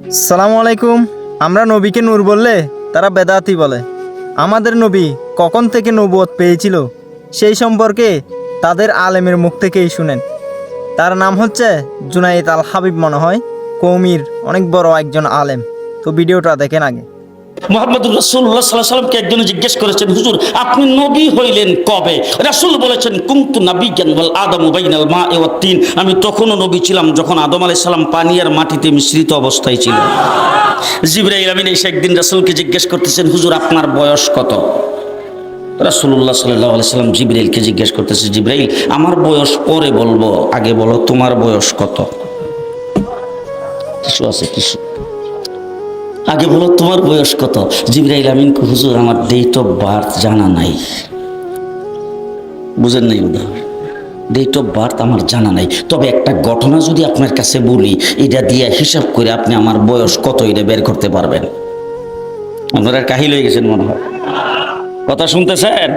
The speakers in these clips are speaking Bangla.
সালামু আলাইকুম। আমরা নবীকে নূর বললে তারা বেদাতি বলে। আমাদের নবী কখন থেকে নবুয়ত পেয়েছিল সেই সম্পর্কে তাদের আলেমের মুখ থেকেই শুনেন। তার নাম হচ্ছে জুনাইদ আল হাবিব, মনে হয় কৌমির অনেক বড় একজন আলেম। তো ভিডিওটা দেখেন আগে। মুহাম্মদুর রাসূলুল্লাহ সাল্লাল্লাহু আলাইহি ওয়াসাল্লামকে একজন জিজ্ঞেস করেছেন, হুজুর আপনি নবী হইলেন কবে? রাসূল বলেছেন, কুনতু নাবিয়্যান ওয়াল আদামু বাইনাল মা'i ওয়াত তিন। আমি তখনও নবী ছিলাম যখন আদম আলাইহিস সালাম পানি আর মাটিতে মিশ্রিত অবস্থায় ছিল। জিবরাইল আমিন এসে একদিন রাসূলকে জিজ্ঞেস করতেছেন, হুজুর আপনার বয়স কত? রাসূলুল্লাহ সাল্লাল্লাহু আলাইহি ওয়াসাল্লাম জিবরাইলকে জিজ্ঞেস করতেছে, জিবরাইল আমার বয়স পরে বলবো, আগে বলো তোমার বয়স কত? কিছু আছে কিছু, আগে বলো তোমার বয়স কত? জিবরাইল আমিন হুজুর আমার ডেট অফ বার্থ জানা নাই। বুঝেন নাই উদাহরণ? ডেট অফ বার্থ আমার জানা নাই, তবে একটা ঘটনা যদি আপনার কাছে বলি, এটা দিয়ে হিসাব করে আপনি আমার বয়স কত এটা বের করতে পারবেন। আপনারা কাহিল হয়ে গেছেন মনে হয়, কথা শুনতেছেন?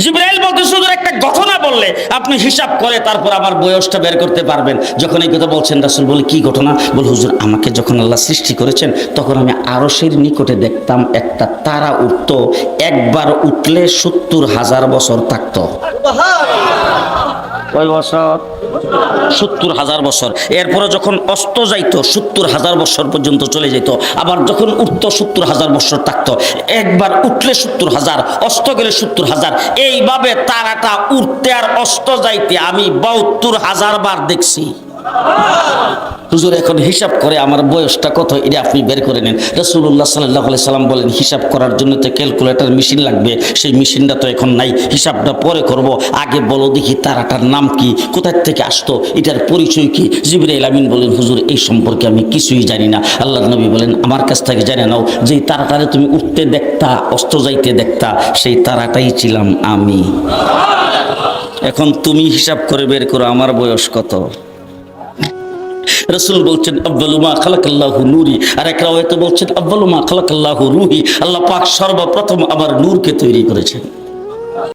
জিবরাইল বলতে শুধু একটা ঘটনা বললে আপনি হিসাব করে তারপর আমার বয়সটা বের করতে পারবেন। যখন এই কথা বলছেন রাসূল বলে, কি ঘটনা? বল, হুজুর আমাকে যখন আল্লাহ সৃষ্টি করেছেন তখন আমি আরশের নিকটে দেখতাম একটা তারা উঠতো, একবার উঠলে ৭০,০০০ বছর থাকতো। কয় বছর? ৭০,০০০ বছর। এরপরে যখন অস্ত যাইতো ৭০,০০০ বছর পর্যন্ত চলে যেত, আবার যখন উঠতো ৭০,০০০ বছর থাকতো। একবার উঠলে ৭০,০০০, অস্ত গেলে ৭০,০০০। এইভাবে তারাটা উঠতে আর অস্ত যাইতে আমি ৭২,০০০ বার দেখছি। হুজুর এখন হিসাব করে আমার বয়সটা কত এটা আপনি বের করে নেন। রাসূলুল্লাহ সাল্লাল্লাহু আলাইহি সাল্লাম বলেন, হিসাব করার জন্য তো ক্যালকুলেটর মেশিন লাগবে, সেই মেশিনটা তো এখন নাই, হিসাবটা পরে করব। আগে বলো দেখি তারাটার নাম কি, কোথায় থেকে আসতো, এটার পরিচয় কি? জিবরাইল আমিন বলেন, হুজুর এই সম্পর্কে আমি কিছুই জানি না। আল্লাহর নবী বলেন, আমার কাছ থেকে জেনে নাও, যেই তারাটারে তুমি উঠতে দেখতা অস্ত যাইতে দেখতা সেই তারাটাই ছিলাম আমি। এখন তুমি হিসাব করে বের করো আমার বয়স কত। রাসূল বলছেন, আউয়ালু মা খালাকাল্লাহু নূরি। আর এক রাওয়ায়াতে বলছেন, আউয়ালু মা খালাকাল্লাহু রূহি। আল্লাহ পাক সর্বপ্রথম আমার নূরকে তৈরি করেছেন।